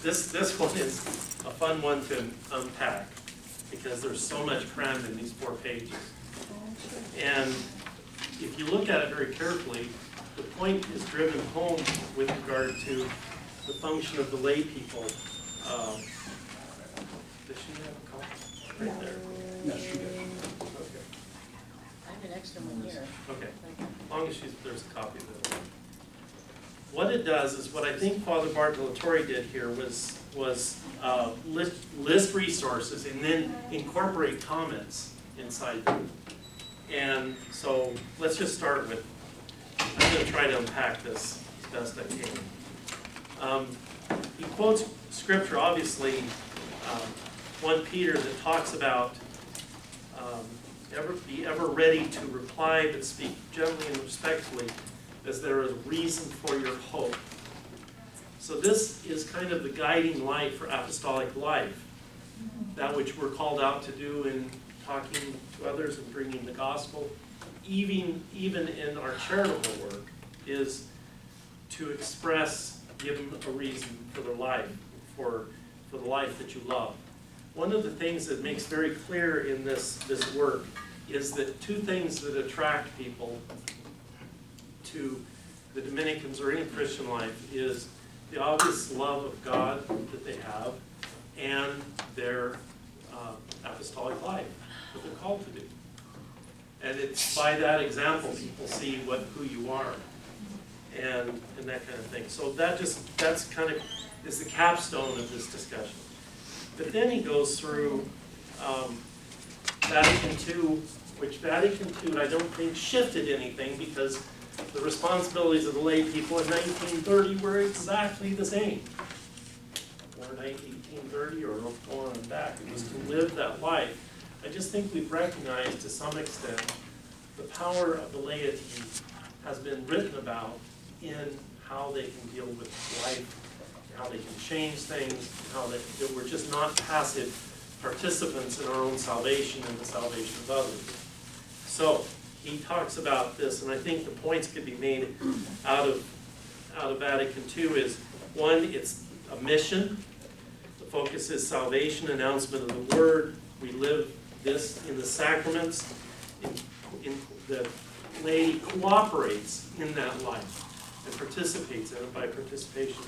this one is a fun one to unpack because there's so much crammed in these 4 pages. And if you look at it very carefully, the point is driven home with regard to the function of the lay people. Does she have a copy right there? No, she does. Okay. I have an extra one here. Okay. As long as there's a copy of it. What it does is what I think Father Bartolotori did here was list resources and then incorporate comments inside them. And so let's just start with, I'm going to try to unpack this as best I can. He quotes scripture, obviously, 1 Peter that talks about be ever ready to reply, but speak gently and respectfully, as there is reason for your hope. So this is kind of the guiding light for apostolic life, that which we're called out to do in talking to others and bringing the gospel, even in our charitable work, is to express, give them a reason for their life, for the life that you love. One of the things that makes very clear in this work is that 2 things that attract people to the Dominicans or any Christian life is the obvious love of God that they have and their apostolic life that they're called to do. And it's by that example people see who you are and that kind of thing. So that's kind of is the capstone of this discussion. But then he goes through Vatican II, which Vatican II I don't think shifted anything because the responsibilities of the lay people in 1930 were exactly the same. Or 1830 or going on back. It was to live that life. I just think we've recognized to some extent the power of the laity has been written about in how they can deal with life, how they can change things, how that we're just not passive participants in our own salvation and the salvation of others. So he talks about this, and I think the points could be made out of Vatican II is, 1, it's a mission. The focus is salvation, announcement of the word. We live this in the sacraments. The laity cooperates in that life and participates in it by participation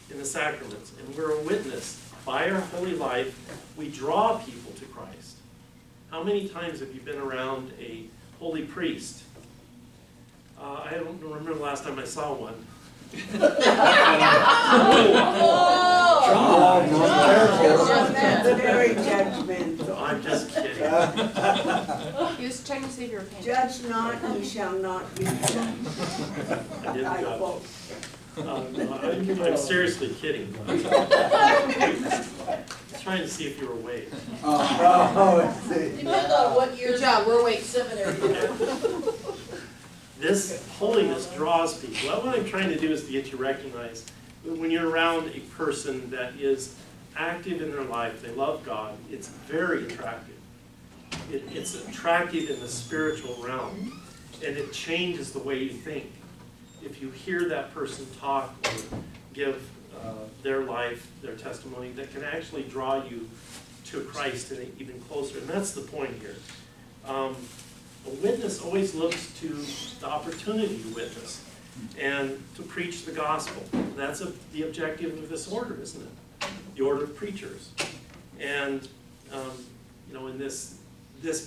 in the sacraments. And we're a witness. By our holy life, we draw people to Christ. How many times have you been around a holy priest? I don't remember the last time I saw one. That's very judgmental. I'm just kidding. He was trying to save your opinion. Judge not, ye shall not be judged. I didn't I judge. quote. I'm seriously kidding. Trying to see if you were awake. Depends on what year. Good job, we're awake. Seminary. This holiness draws people. What I'm trying to do is to get you recognized. When you're around a person that is active in their life, they love God, it's very attractive. It's attractive in the spiritual realm, and it changes the way you think. If you hear that person talk or give their life, their testimony, that can actually draw you to Christ and even closer. And that's the point here. A witness always looks to the opportunity to witness and to preach the gospel. That's the objective of this order, isn't it? The order of preachers. And in this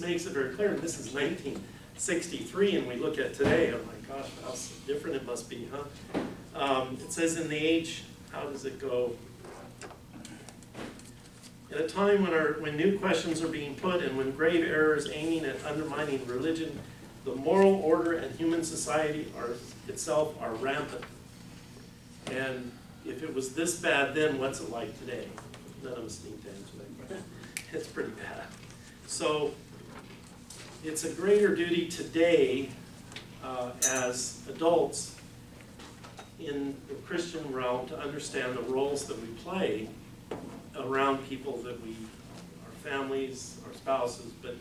makes it very clear. This is 1963, and we look at today. Oh my gosh, how different it must be, huh? It says in the age. How does it go? At a time when new questions are being put and when grave errors aiming at undermining religion, the moral order and human society itself are rampant. And if it was this bad then, what's it like today? None of us need to answer that question. It's pretty bad. So it's a greater duty today as adults in the Christian realm to understand the roles that we play around people that our families, our spouses, but in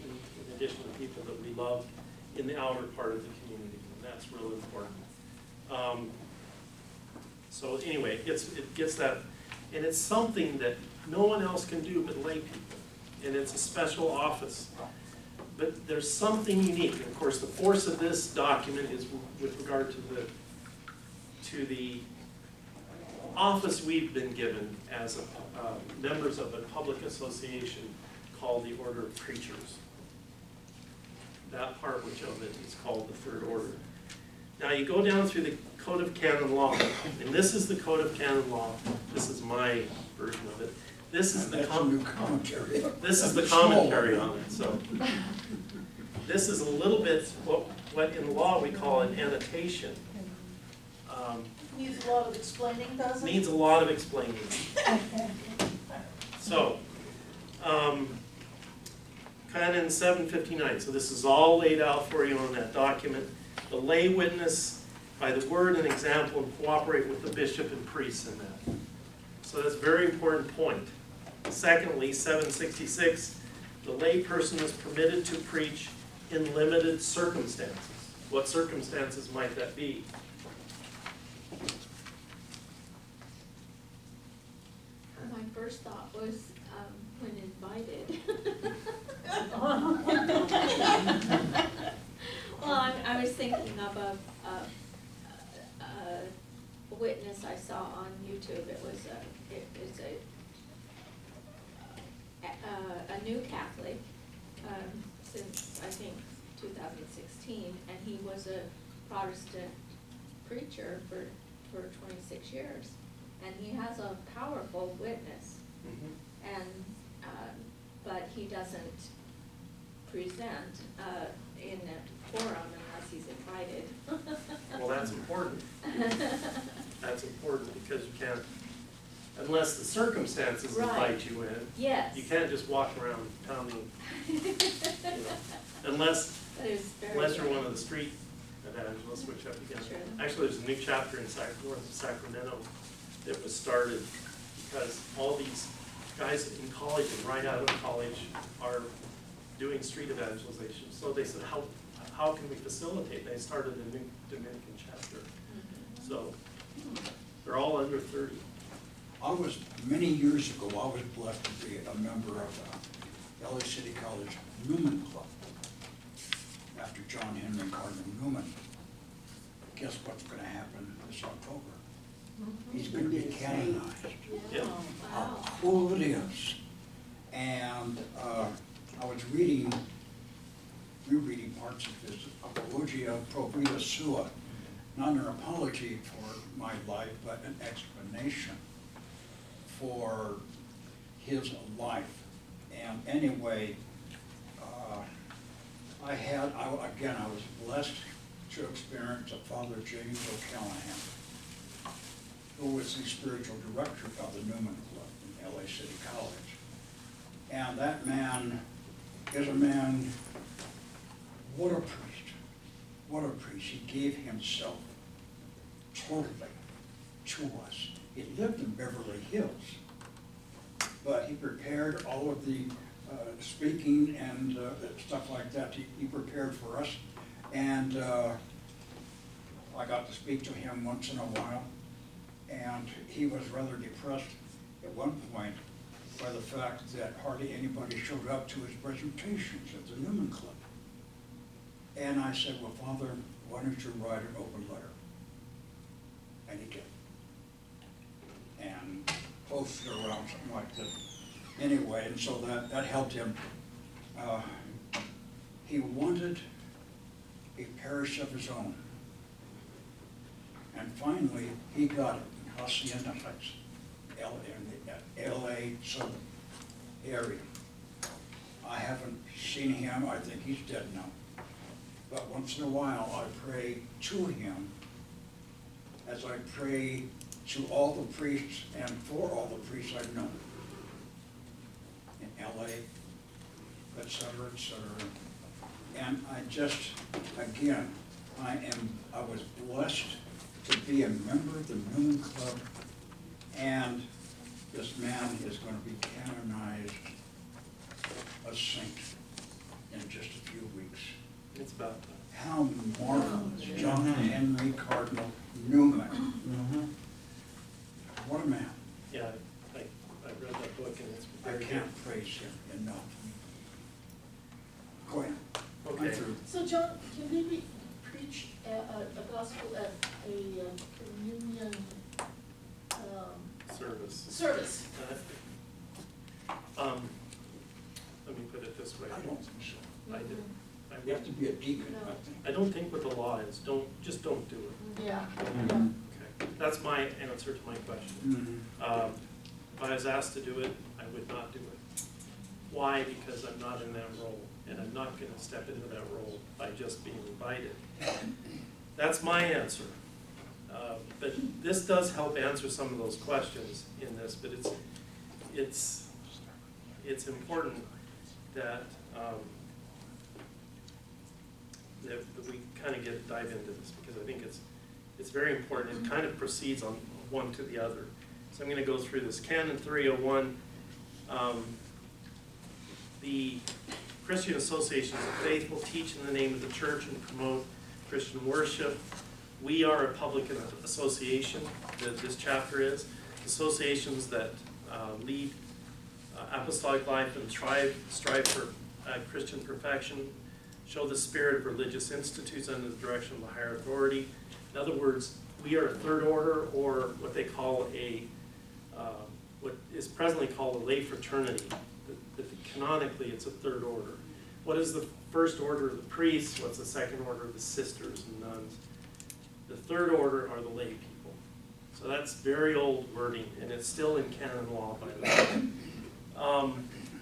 addition to people that we love in the outer part of the community. And that's real important. So anyway, it gets that And it's something that no one else can do but lay people, and it's a special office. But there's something unique, and of course, the force of this document is with regard to the office we've been given as members of a public association called the Order of Preachers. That part which of it is called the Third Order. Now you go down through the Code of Canon Law, and this is the Code of Canon Law. This is my version of it. This is the commentary. This is the commentary on it. So this is a little bit what in law we call an annotation. Needs a lot of explaining, doesn't it? Needs a lot of explaining. So, Canon 759. So this is all laid out for you on that document. The lay witness by the word and example and cooperate with the bishop and priests in that. So that's a very important point. Secondly, 766, the lay person is permitted to preach in limited circumstances. What circumstances might that be? My first thought was when invited. Well, I was thinking of a witness I saw on YouTube. It was a new Catholic since I think 2016, and he was a Protestant preacher for 26 years. And he has a powerful witness, and but he doesn't present in a forum unless he's invited. Well, that's important. That's important because you can't, unless the circumstances Right. invite you in. Yes. You can't just walk around pounding, unless you're one of the street evangelists, which I began. Sure. Actually, there's a new chapter in north of Sacramento that was started because all these guys in college and right out of college are doing street evangelization. So they said, how can we facilitate? They started a new Dominican chapter. So they're all under 30. Many years ago, I was blessed to be a member of the LA City College Newman Club after John Henry Cardinal Newman. Guess what's going to happen this October? He's going to be canonized. Yeah. How cool it is. And I was rereading parts of his Apologia Pro Vita Sua, not an apology for my life, but an explanation for his life. And anyway, I was blessed to experience a Father James O'Callahan, who was the spiritual director of the Newman Club in LA City College. And that man is a man, what a priest, what a priest. He gave himself totally to us. He lived in Beverly Hills, but he prepared all of the speaking and stuff like that. He prepared for us, and I got to speak to him once in a while, and he was rather depressed at one point by the fact that hardly anybody showed up to his presentations at the Newman Club. And I said, well, Father, why don't you write an open letter? And he did. And posted around, something like that. Anyway, and so that helped him. He wanted a parish of his own. And finally, he got it in Hacienda Heights, in the LA Southern area. I haven't seen him. I think he's dead now. But once in a while, I pray to him as I pray to all the priests and for all the priests I've known in LA, et cetera, et cetera. And I just, again, I was blessed to be a member of the Newman Club, and this man is going to be canonized a saint in just a few weeks. It's about time. How marvelous, John Henry Cardinal Newman. What a man. Yeah, So John, can they preach a gospel at a communion service? Let me put it this way. I don't think so. I did. You have to be a deacon, I think. I don't think what the law is, just don't do it. Yeah. Okay, that's my answer to my question. If I was asked to do it, I would not do it. Why? Because I'm not in that role, and I'm not gonna step into that role by just being invited. That's my answer. But this does help answer some of those questions in this, but it's important that, that we kind of dive into this, because I think it's very important. It kind of proceeds on one to the other. So I'm going to go through this. Canon 301, the Christian associations of faith will teach in the name of the church and promote Christian worship. We are a public association, this chapter is. Associations that lead apostolic life and strive for Christian perfection, show the spirit of religious institutes under the direction of a higher authority. In other words, we are a third order, or what they call what is presently called a lay fraternity. But canonically, it's a third order. What is the first order of the priests? What's the second order of the sisters and nuns? The third order are the lay people. So that's very old wording, and it's still in canon law, by the way.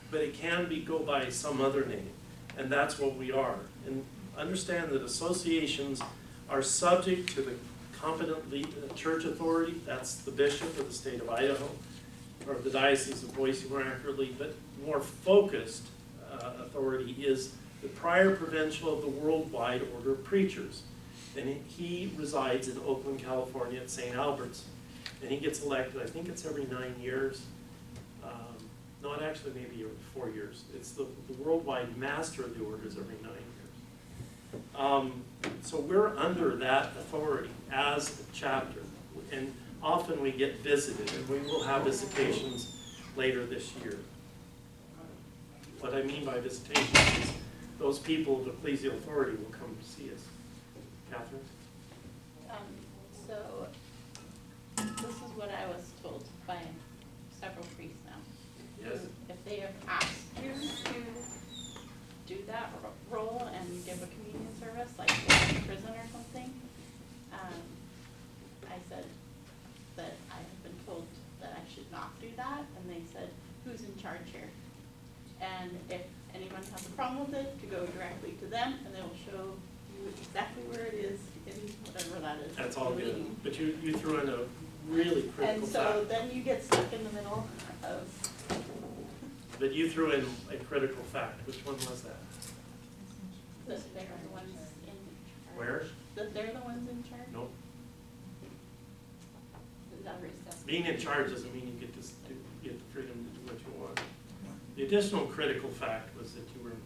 But it can go by some other name, and that's what we are. And understand that associations are subject to the competent church authority. That's the bishop of the state of Idaho, or the Diocese of Boise more accurately, but more focused authority is the prior provincial of the Worldwide Order of Preachers. And he resides in Oakland, California at St. Albert's. And he gets elected, I think it's every 9 years. No, it actually maybe every 4 years. It's the Worldwide Master of the Orders every 9 years. So we're under that authority as a chapter. And often we get visited, and we will have visitations later this year. What I mean by visitation is those people of ecclesial authority will come to see us. Catherine? So, this is what I was told by several priests now. Yes. If they have asked you to do that role and give a communion service, like in prison or something, I said that I have been told that I should not do that, and they said, who's in charge here? And if anyone has a problem with it, to go directly to them, and they will show you exactly where it is in whatever that is. That's all good. But you threw in a really critical And so fact. then you get stuck in the middle of. But you threw in a critical fact. Which one was that? That they're the ones in charge. Where? That they're the ones in charge? Nope. Is that racist? Being in charge doesn't mean you get the freedom to do what you want. The additional critical fact was that you were in a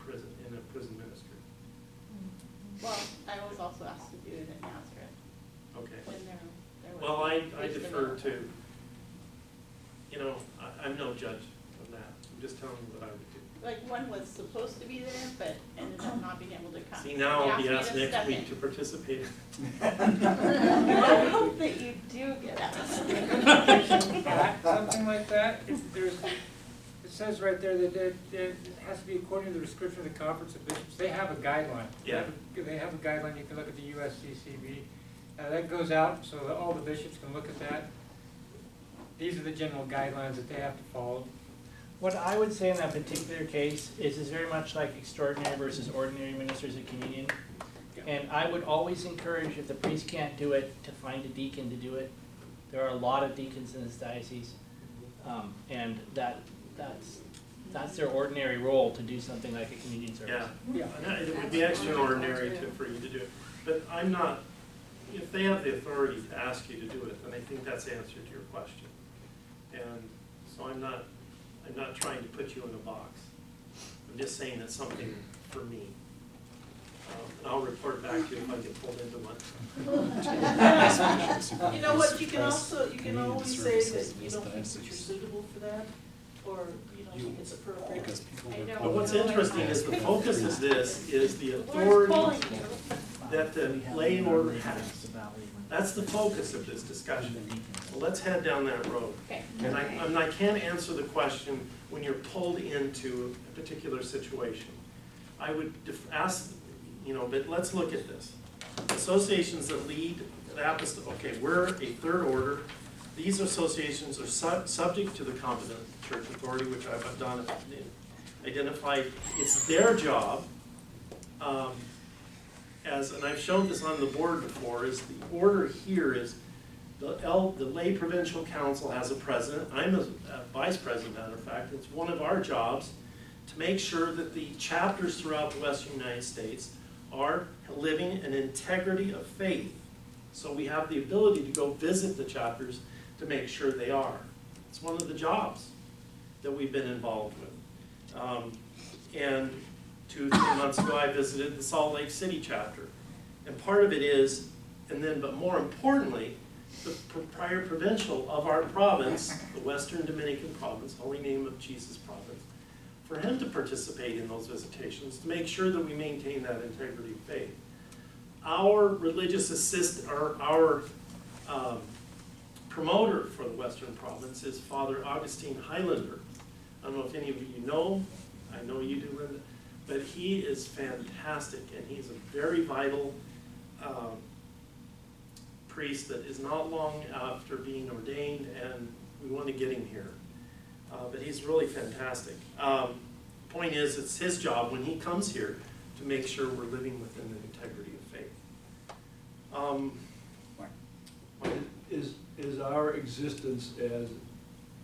prison ministry. Well, I was also asked to do it in Nazareth. Okay. When there was. Well, I defer to, I'm no judge on that. I'm just telling you what I would do. Like, one was supposed to be there, but ended up not being able to come. See, now I'll be They asked me to next step week in. to participate. I hope that you do get asked. Something like that, it says right there that it has to be according to the description of the Conference of Bishops. They have a guideline. Yeah. They have a guideline, you can look at the USCCB. That goes out so that all the bishops can look at that. These are the general guidelines that they have to follow. What I would say in that particular case is very much like extraordinary versus ordinary ministers of communion. And I would always encourage, if the priest can't do it, to find a deacon to do it. There are a lot of deacons in this diocese, and that's their ordinary role, to do something like a communion service. Yeah. It would be extraordinary for you to do it. But I'm not, if they have the authority to ask you to do it, then I think that's the answer to your question. And so I'm not trying to put you in a box. I'm just saying it's something for me. And I'll report back to you if I get pulled into one. You know what, you can always say that you don't think that you're suitable for that. or you don't think it's appropriate? Because people I were know. But what's interesting is the focus of this is the Where's authority polling? that the lay order has. That's the focus of this discussion. So let's head down that road. Okay. And I can't answer the question when you're pulled into a particular situation. I would ask, but let's look at this. Associations that lead the apostolic, okay, we're a third order. These associations are subject to the competent church authority, which I've done, identified. It's their job, and I've shown this on the board before, is the order here is the lay provincial council has a president. I'm a vice president, matter of fact. It's one of our jobs to make sure that the chapters throughout the Western United States are living an integrity of faith. So we have the ability to go visit the chapters to make sure they are. It's one of the jobs that we've been involved with. And 2-3 months ago, I visited the Salt Lake City chapter. And part of it is, but more importantly, the prior provincial of our province, the Western Dominican province, Holy Name of Jesus province, for him to participate in those visitations to make sure that we maintain that integrity of faith. Our religious our promoter for the Western province is Father Augustine Highlander. I don't know if any of you know, I know you do, Linda, but he is fantastic, and he's a very vital priest that is not long after being ordained, and we want to get him here. But he's really fantastic. Point is, it's his job when he comes here to make sure we're living within the integrity of faith. Is our existence as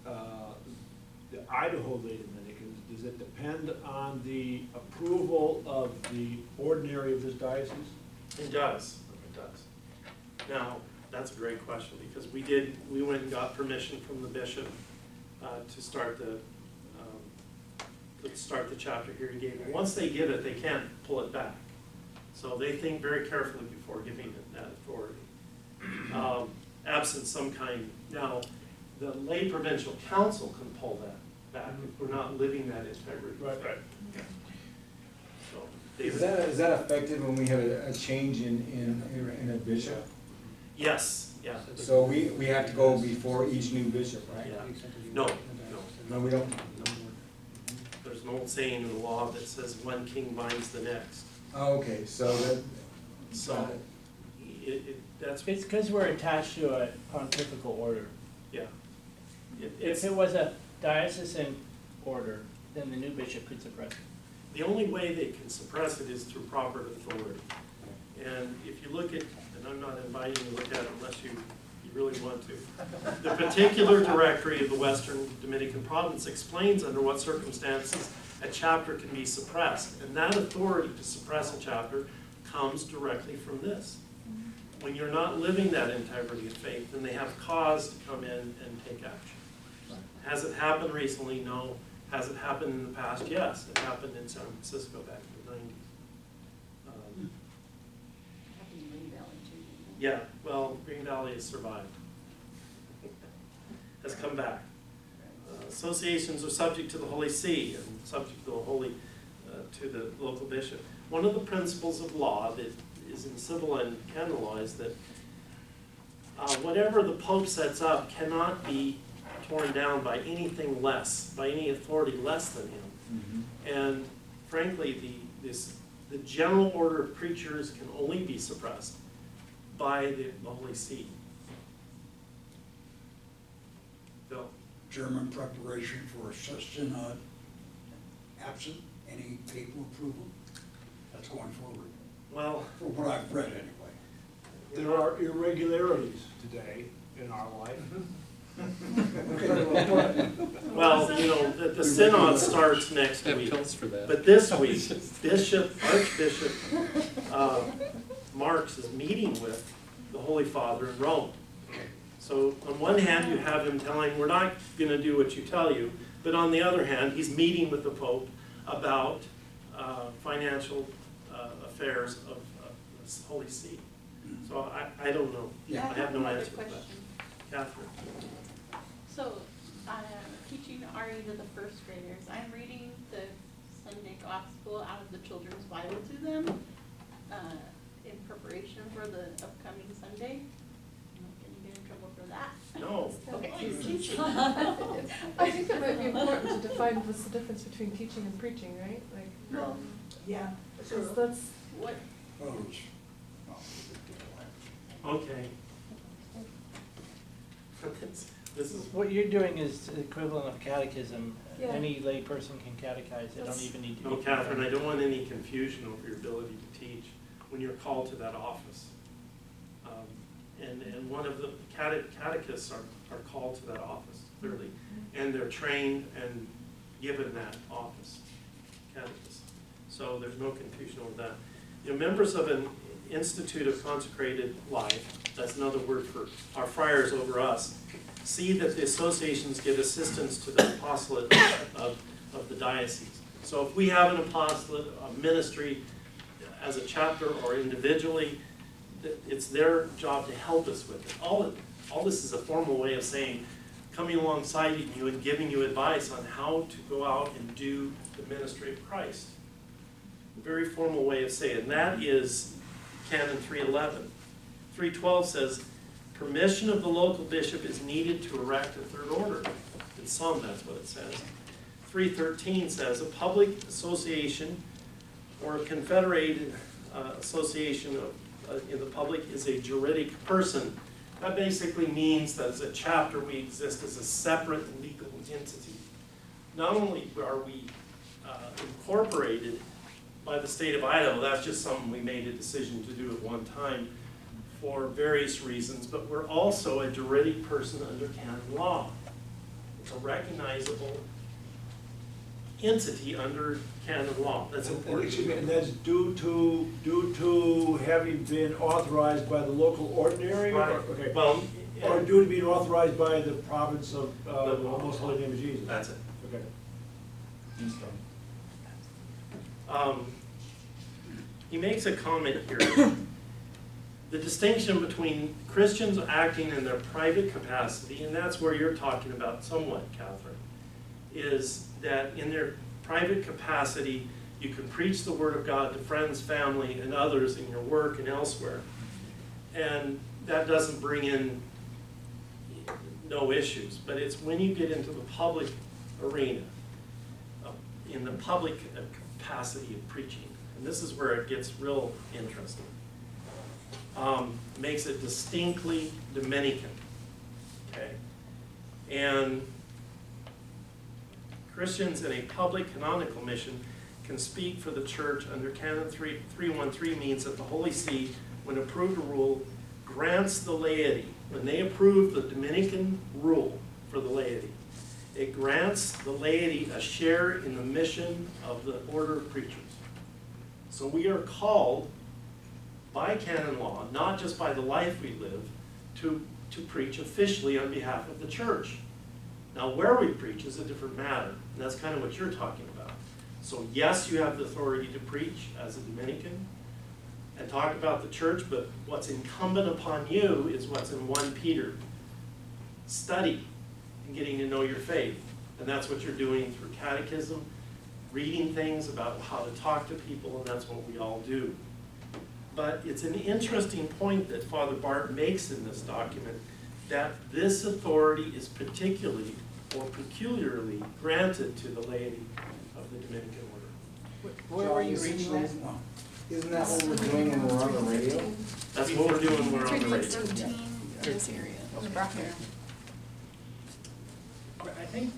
the Idaho lay Dominicans, does it depend on the approval of the ordinary of this diocese? It does, it does. Now, that's a great question, because we went and got permission from the bishop to start the chapter here. He gave it. Once they give it, they can't pull it back. So they think very carefully before giving it that authority. Absent some kind, now, the lay provincial council can pull that back if we're not living that integrity. Right. So, Is David? that affected when we have a change in a bishop? Yes, yeah. So we have to go before each new bishop, right? Yeah. No, No, we don't? there's an old saying in the law that says one king binds the next. Oh, okay, so that, So, that's, It's because we're attached to a pontifical order. yeah. If it was a diocesan order, then the new bishop could suppress it. The only way they can suppress it is through proper authority. And if you look at, and I'm not inviting you to look at it unless you really want to, the particular directory of the Western Dominican province explains under what circumstances a chapter can be suppressed. And that authority to suppress a chapter comes directly from this. When you're not living that integrity of faith, then they have cause to come in and take action. Has it happened recently? No. Has it happened in the past? Yes. It happened in San Francisco back in the 90s. Happened in Green Valley too. Yeah, well, Green Valley has survived. Has come back. Associations are subject to the Holy See and subject to the local bishop. One of the principles of law that is in civil and canon law is that whatever the Pope sets up cannot be torn down by anything less, by any authority less than him. And frankly, the general order of preachers can only be suppressed by the Holy See. Bill? German preparation for a synod absent any papal approval? That's going forward, Well, from what I've read anyway. There are irregularities today in our life. well, the synod starts next Have week. pills for that. But this week, Archbishop Marks is meeting with the Holy Father in Rome. So on one hand, you have him telling, we're not going to do what you tell you, but on the other hand, he's meeting with the Pope about financial affairs of the Holy See. So I don't know. Yeah. I have no another answer to that. question. Catherine? So, teaching RE to the first graders. I'm reading the Sunday Gospel out of the children's Bible to them in preparation for the upcoming Sunday. I'm not gonna get in trouble for that. No. Okay. I think it might be important to define what's the difference between teaching and preaching, right? Like, No, yeah, because sure. that's, What, Oh, it's, Okay. This is, What you're doing is the equivalent of catechism. Yeah. Any lay person can catechize, they don't even need to be. no, Catherine, I don't want any confusion over your ability to teach when you're called to that office. And one of the catechists are called to that office, clearly. And they're trained and given that office, catechists. So there's no confusion over that. You know, members of an institute of consecrated life, that's another word for our friars over us, see that the associations give assistance to the apostolate of the diocese. So if we have an apostolate, a ministry, as a chapter or individually, it's their job to help us with it. All this is a formal way of saying, coming alongside you and giving you advice on how to go out and do the ministry of Christ. A very formal way of saying it. And that is Canon 311. 312 says, permission of the local bishop is needed to erect a third order. In some, that's what it says. 313 says, a public association or a confederated association in the public is a juridic person. That basically means that as a chapter we exist as a separate legal entity. Not only are we incorporated by the state of Idaho, that's just something we made a decision to do at one time for various reasons, but we're also a juridic person under canon law. It's a recognizable entity under canon law. That's important. Excuse me, and that's due to having been authorized by the local ordinary? Right. Okay. Well, Or due to being authorized by the province of the Most Holy Name of Jesus? that's it. Okay. He makes a comment here. The distinction between Christians acting in their private capacity, and that's where you're talking about somewhat, Catherine, is that in their private capacity, you can preach the word of God to friends, family, and others in your work and elsewhere. And that doesn't bring in no issues, but it's when you get into the public arena, in the public capacity of preaching, and this is where it gets real interesting. Makes it distinctly Dominican, okay? And Christians in a public canonical mission can speak for the church under Canon 313 means that the Holy See, when approved a rule, grants the laity, when they approve the Dominican rule for the laity, it grants the laity a share in the mission of the order of preachers. So we are called by canon law, not just by the life we live, to preach officially on behalf of the church. Now where we preach is a different matter, and that's kind of what you're talking about. So yes, you have the authority to preach as a Dominican and talk about the church, but what's incumbent upon you is what's in 1 Peter. Study and getting to know your faith, and that's what you're doing through catechism, reading things about how to talk to people, and that's what we all do. But it's an interesting point that Father Bart makes in this document, that this authority is particularly or peculiarly granted to the laity of the Dominican order. Where were you reading that? Isn't that what we're doing when we're on the radio? That's what we're doing when we're on the radio. 13 this area. I think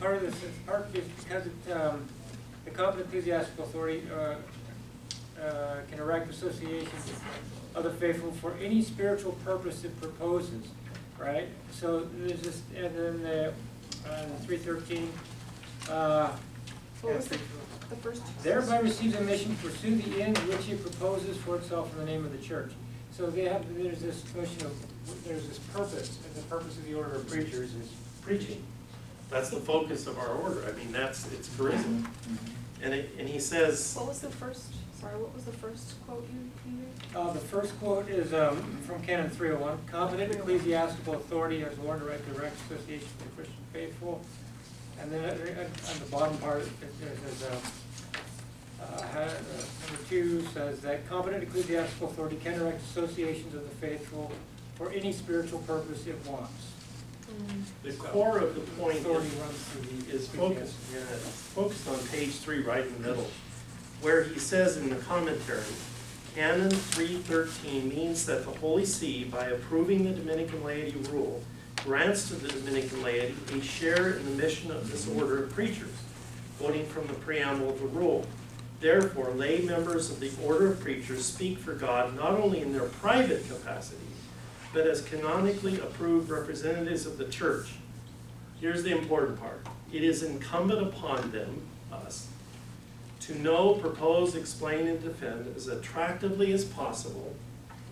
part of this is part because the competent ecclesiastical authority can erect associations of the faithful for any spiritual purpose it proposes, right? So there's this, and then the 313. What was the first? Thereby receives a mission to pursue the end which it proposes for itself in the name of the church. So there's this notion of, there's this purpose, and the purpose of the order of preachers is Preaching. That's the focus of our order. I mean, it's charisma. And he says, What was the first? sorry, what was the first quote you read? The first quote is from Canon 301. Competent ecclesiastical authority has warned to write direct association with the Christian faithful. And then on the bottom part, it says, number 2 says that competent ecclesiastical authority can direct associations of the faithful for any spiritual purpose it wants. The core of the point Authority runs through the is focused on page 3, right in the middle, where he says in the commentary, Canon 313 means that the Holy See, by approving the Dominican laity rule, grants to the Dominican laity a share in the mission of this order of preachers, quoting from the preamble of the rule. Therefore, lay members of the order of preachers speak for God not only in their private capacity, but as canonically approved representatives of the church. Here's the important part. It is incumbent upon them, us, to know, propose, explain, and defend as attractively as possible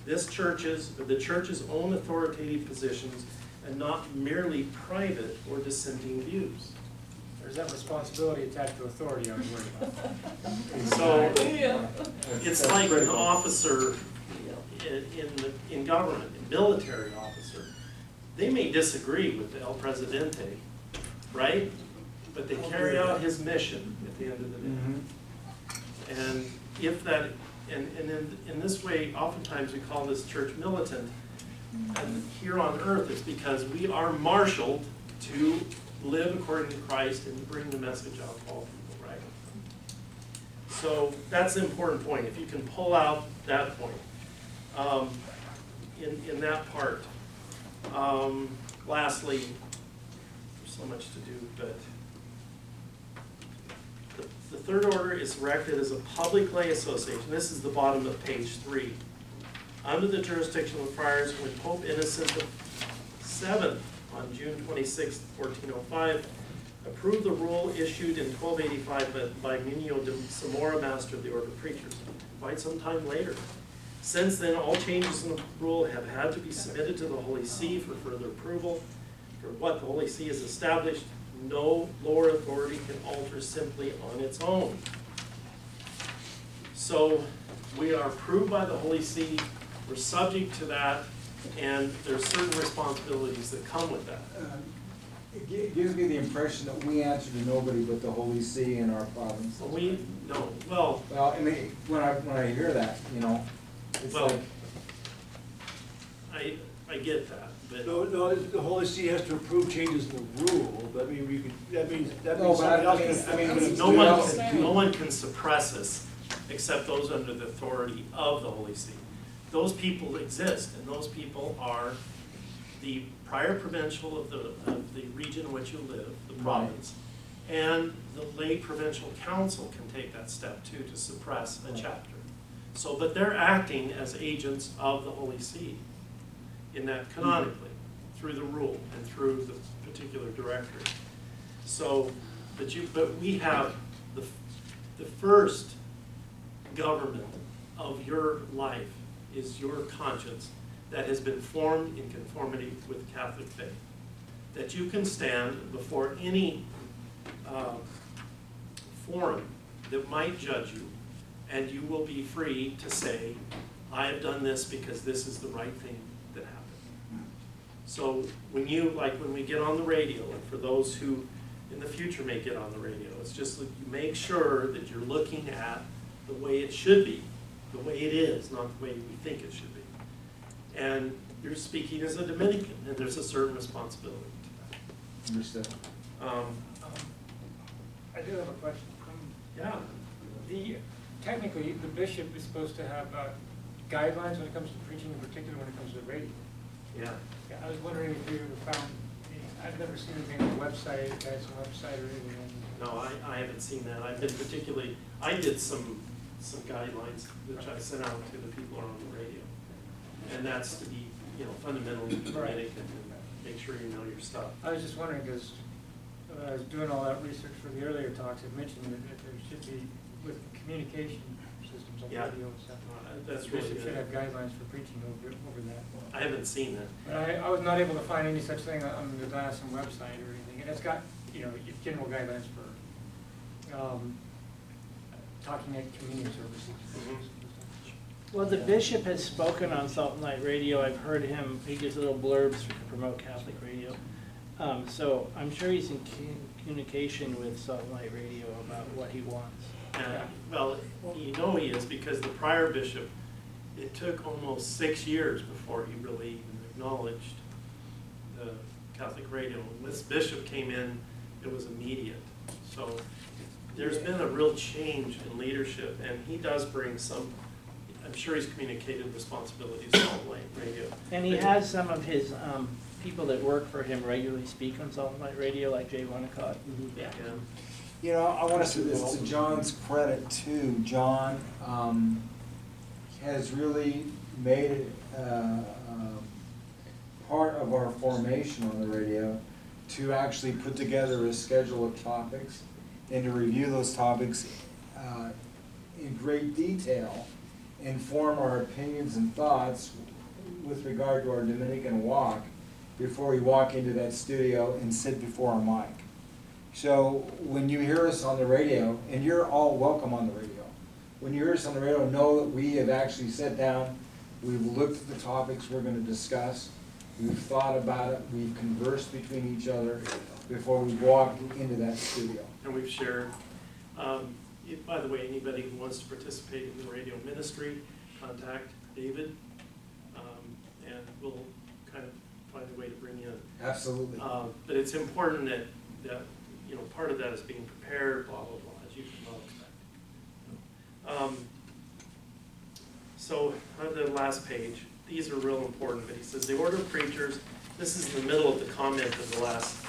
the church's own authoritative positions and not merely private or dissenting views. There's that responsibility attached to authority I'm worried about. So it's like an officer in government, a military officer. They may disagree with the El Presidente, right? But they carry out his mission at the end of the day. And if that, and in this way, oftentimes we call this church militant. And here on earth, it's because we are marshaled to live according to Christ and to bring the message out to all people, right? So that's the important point. If you can pull out that point in that part. Lastly, there's so much to do, but the third order is erected as a public lay association. This is the bottom of page 3. Under the jurisdiction of the friars, when Pope Innocent VII on June 26, 1405, approved the rule issued in 1285 by Munio de Zamora, master of the Order of Preachers, quite some time later. Since then, all changes in the rule have had to be submitted to the Holy See for further approval. For what the Holy See has established, no lower authority can alter simply on its own. So we are approved by the Holy See, we're subject to that, and there's certain responsibilities that come with that. It gives me the impression that we answer to nobody but the Holy See in our province. Well, I mean, when I hear that, you know, it's well, like. I get that, but. No, the Holy See has to approve changes in the rule, but I mean, that means No, but somebody else can. No one can suppress us except those under the authority of the Holy See. Those people exist, and those people are the prior provincial of the region in which you live, the province, and the lay provincial council can take that step too to suppress a chapter. So, but they're acting as agents of the Holy See in that canonically, through the rule and through the particular directory. So, but we have the first government of your life is your conscience that has been formed in conformity with Catholic faith. That you can stand before any forum that might judge you, and you will be free to say, I have done this because this is the right thing that happened. So when we get on the radio, and for those who in the future may get on the radio, it's just that you make sure that you're looking at the way it should be, the way it is, not the way we think it should be. And you're speaking as a Dominican, and there's a certain responsibility to that. Understood. I do have a question. Yeah. Technically, the bishop is supposed to have guidelines when it comes to preaching, in particular when it comes to the radio. Yeah. Yeah, I was wondering if you found, I've never seen anything on the website, guys' website or anything. No, I haven't seen that. I've been particularly, I did some guidelines which I sent out to the people who are on the radio. And that's to be, fundamentally Dominican and make sure you know your stuff. I was just wondering, because I was doing all that research for the earlier talks, it mentioned that there should be, with communication systems on Yeah. radio and stuff. That's The really bishop should good. have guidelines for preaching over that. I haven't seen that. But I was not able to find any such thing on the diocesan website or anything, and it's got, general guidelines for, talking at community services. Well, the bishop has spoken on Salt and Light Radio. I've heard him, he gives little blurbs to promote Catholic radio. So I'm sure he's in communication with Salt and Light Radio about what he wants. Well, you know he is, because the prior bishop, it took almost 6 years before he really even acknowledged the Catholic radio. When this bishop came in, it was immediate. So there's been a real change in leadership, and he does bring some, I'm sure he's communicated responsibilities to Salt and Light Radio. And he has some of his people that work for him regularly speak on Salt and Light Radio, like Jay Winnicott. Yeah. You know, I want to say this to John's credit too. John has really made it part of our formation on the radio to actually put together a schedule of topics and to review those topics in great detail, inform our opinions and thoughts with regard to our Dominican walk before we walk into that studio and sit before our mic. So when you hear us on the radio, and you're all welcome on the radio, when you hear us on the radio, know that we have actually sat down, we've looked at the topics we're going to discuss, we've thought about it, we've conversed between each other before we walk into that studio. And we've shared. By the way, anybody who wants to participate in the radio ministry, contact David, and we'll kind of find a way to bring you in. Absolutely. But it's important that you know, part of that is being prepared, blah, blah, blah, as you can well expect. So on the last page, these are real important, but he says the order of preachers, this is in the middle of the comment of the last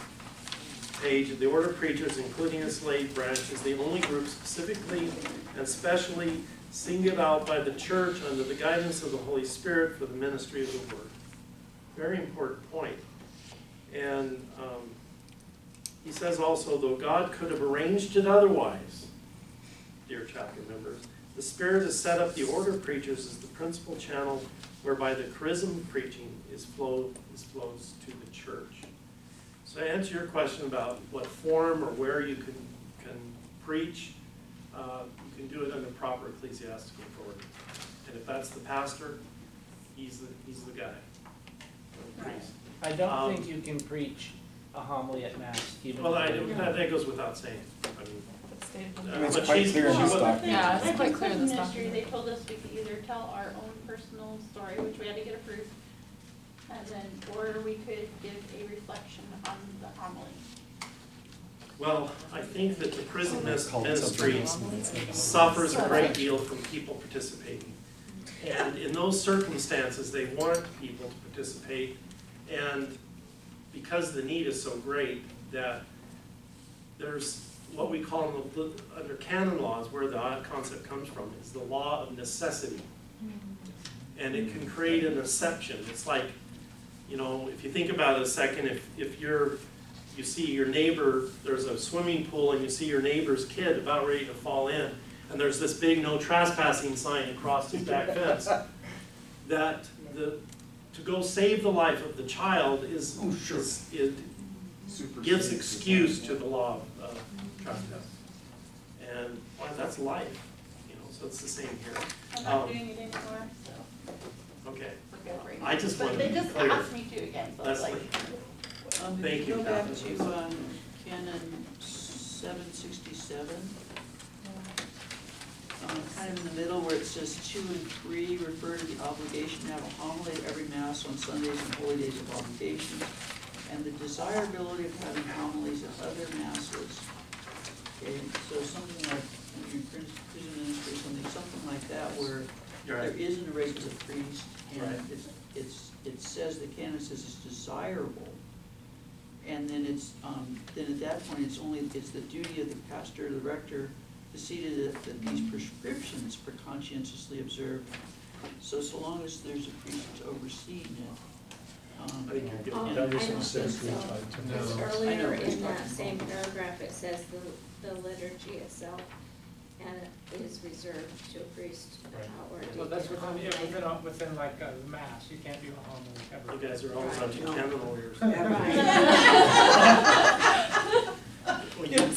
page, the order of preachers, including its lay branch, is the only group specifically and specially singled out by the church under the guidance of the Holy Spirit for the ministry of the word. Very important point. And he says also, though God could have arranged it otherwise, dear chapter members, the Spirit has set up the order of preachers as the principal channel whereby the charism of preaching flows to the church. So to answer your question about what form or where you can preach, you can do it under proper ecclesiastical authority. And if that's the pastor, he's the guy. The priest. I don't think you can preach a homily at Mass, even. Well, that goes without saying. I mean, That's stated in I mean, the- it's but quite she's- clear in this she- document. Yeah, it's I quite think clear in for this ministry, document. they told us we could either tell our own personal story, which we had to get approved, and then, or we could give a reflection on the homily. Well, I think that the prison ministry suffers a great deal from people participating. And in those circumstances, they want people to participate. And because the need is so great, that there's what we call under canon laws, where the concept comes from, is the law of necessity. And it can create an exception. It's like, you know, if you think about it a second, if you see your neighbor, there's a swimming pool, and you see your neighbor's kid about ready to fall in, and there's this big no trespassing sign across his back fence, that to go save the life of the child is, it gives excuse to the law of trespass. And well, that's life, you know, so it's the same here. I'm not doing it anymore, so Okay, we're good right now. I just wanted to But be they just clear. asked me to again, so it's Leslie. like, Thank If you, you go back Catherine. to Canon 767, kind of in the middle where it says 2 and 3 refer to the obligation to have a homily at every Mass on Sundays and holy days of obligation, and the desirability of having homilies at other Masses. Okay, so something like, in prison ministry, something like that, where You're there right. isn't a regular priest, Right. and it says, the canon says it's desirable. And then then at that point, it's the duty of the pastor or the rector to see that these prescriptions are conscientiously observed. So long as there's a priest overseeing it. I think you're good. I don't think so, because earlier in that same paragraph, it says the liturgy itself, and it is reserved to a priest or a deacon. Well, that's within like the Mass, you can't do a homily ever. You guys are all a bunch of canon lawyers.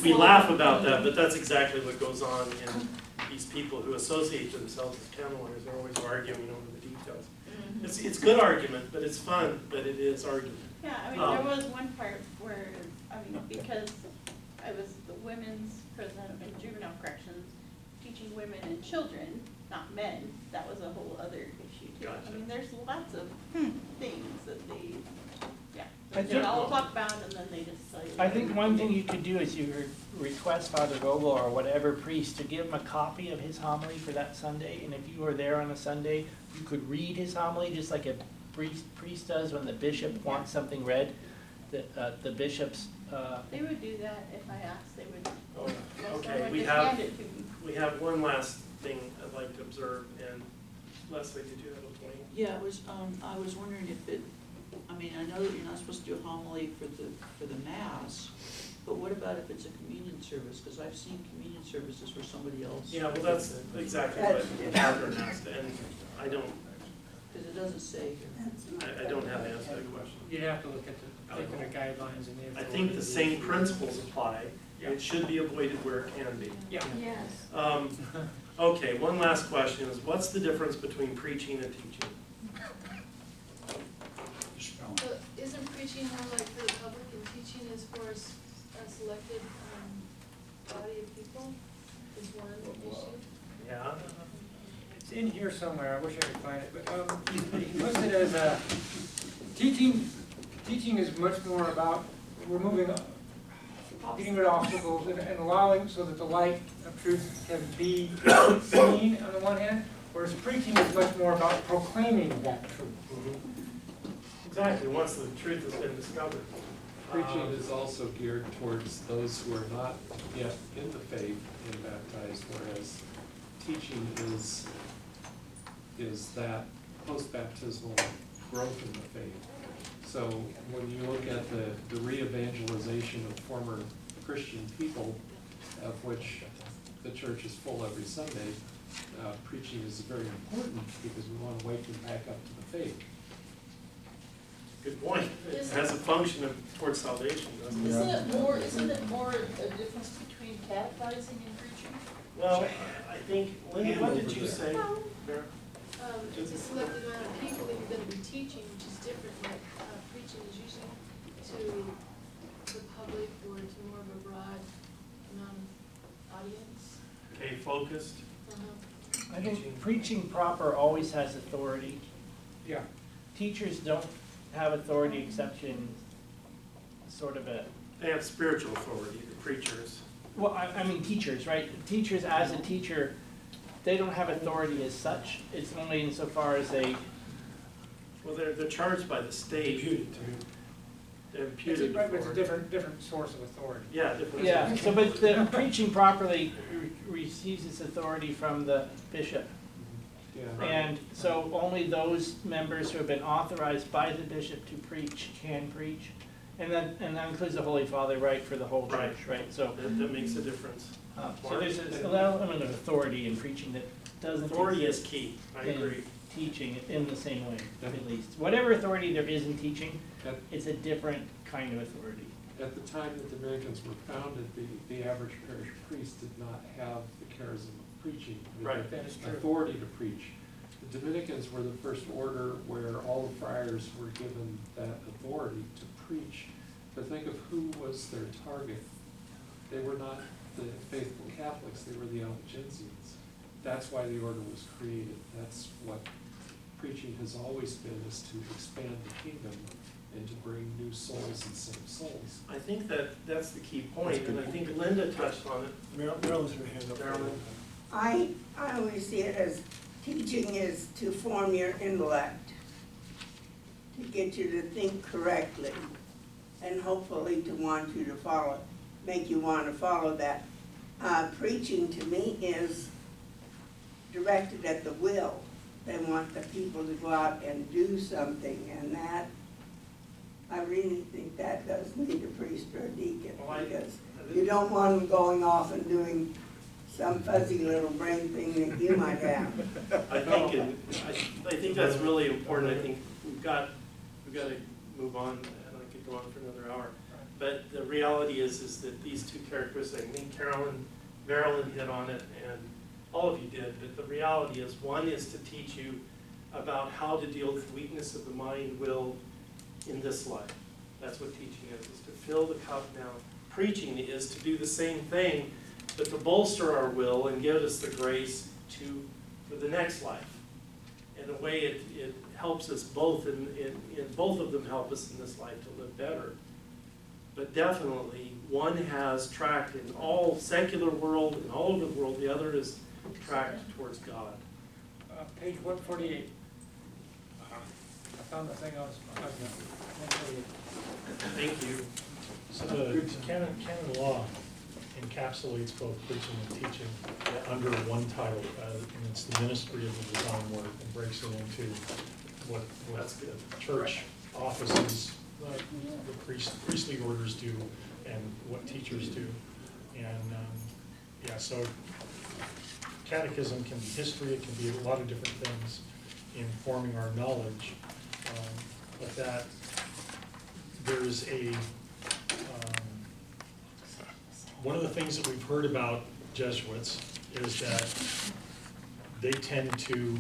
We laugh about that, but that's exactly what goes on in these people who associate themselves as county lawyers, they're always arguing over the details. Mhm. It's good argument, but it's fun, but it is argument. Yeah, I mean, there was one part where, I mean, because I was the women's president in juvenile corrections, teaching women and children, not men, that was a whole other issue too. Gotcha. I mean, there's lots of things that they, yeah, I they think- all talk about and then they just say. I think one thing you could do is you request Father Vogel or whatever priest to give him a copy of his homily for that Sunday, and if you were there on a Sunday, you could read his homily just like a priest does when the bishop wants something read. The bishops, They would do that if I asked, they would, Oh, most of okay, them we would just have- hand it to me. We have one last thing I'd like to observe, and Leslie, did you have a point? Yeah, I was wondering if it, I mean, I know that you're not supposed to do a homily for the mass, but what about if it's a communion service? Because I've seen communion services where somebody else. Yeah, well, that's exactly what Catherine asked, and I don't, Because it doesn't say here. I don't have an answer to that question. You'd have to look at the guidelines and the. I think the same principles apply. It should be avoided where it can be. Yeah. Yes. Okay, one last question is, what's the difference between preaching and teaching? Spell it. But isn't preaching more like for the public and teaching is for a selected, body of people is one issue? Yeah? It's in here somewhere, I wish I could find it, but, he puts it as, teaching is much more about removing, getting rid of obstacles and allowing so that the light of truth can be seen on the one hand, whereas preaching is much more about proclaiming that truth. Exactly, once the truth has been discovered. Preaching is also geared towards those who are not yet in the faith and baptized, whereas teaching is that post-baptismal growth in the faith. So when you look at the re-evangelization of former Christian people, of which the church is full every Sunday, preaching is very important because we want to wake them back up to the faith. Good point. It has a function of towards salvation, doesn't it? Isn't it more a difference between catechizing and preaching? Well, I think, Linda, what did you say? Vera? It's a selected amount of people that you're gonna be teaching, which is different, like, preaching is usually to the public or to more of a broad amount of audience. Okay, focused. I think preaching proper always has authority. Yeah. Teachers don't have authority except in sort of a, They have spiritual authority, the preachers. well, I mean teachers, right? Teachers as a teacher, they don't have authority as such. It's only insofar as they, Well, they're charged by the state. They're imputed Right, but it's a authority. different source of authority. Yeah, different. yeah, so but the preaching properly receives its authority from the bishop. Yeah. And so only those members who have been authorized by the bishop to preach can preach. And that includes the Holy Father, right, for the whole church, right? So, That makes a difference. so there's an element of authority in preaching that doesn't Authority is exist key, I in agree. teaching in the same way, at least. Whatever authority there is in teaching, At, it's a different kind of authority. at the time that the Dominicans were founded, the average parish priest did not have the charism of preaching. Right. That is true. Authority to preach. The Dominicans were the first order where all the friars were given that authority to preach. But think of who was their target. They were not the faithful Catholics, they were the Albigensians. That's why the order was created. That's what preaching has always been, is to expand the kingdom and to bring new souls and save souls. I think that's the key point, and I think Linda touched on it. Marilyn's her hand up. Marilyn? I always see it as teaching is to form your intellect, to get you to think correctly, and hopefully to want you to follow, make you want to follow that. Preaching to me is directed at the will. They want the people to go out and do something, and that, I really think that does need a priest or a deacon, Well, because you don't want them going off and doing some fuzzy little brain thing that you might have. I think that's really important. I think we've got to move on, and I could go on for another hour. But the reality is that these two characteristics, I think Marilyn hit on it, and all of you did, but the reality is, one is to teach you about how to deal with the weakness of the mind, will, in this life. That's what teaching is to fill the cup. Now, preaching is to do the same thing, but to bolster our will and give us the grace for the next life. In a way, it helps us both, in both of them help us in this life to live better. But definitely, one has tracked in all secular world and all over the world, the other is tracked towards God. Page 148. I found the thing I was, 148. Thank you. So the canon law encapsulates both preaching and teaching under one title, and it's the ministry of the design work, and breaks it into what That's good. church offices, the priestly orders do, and what teachers do. And, yeah, so catechism can be history, it can be a lot of different things in forming our knowledge, but that there's one of the things that we've heard about Jesuits is that they tend to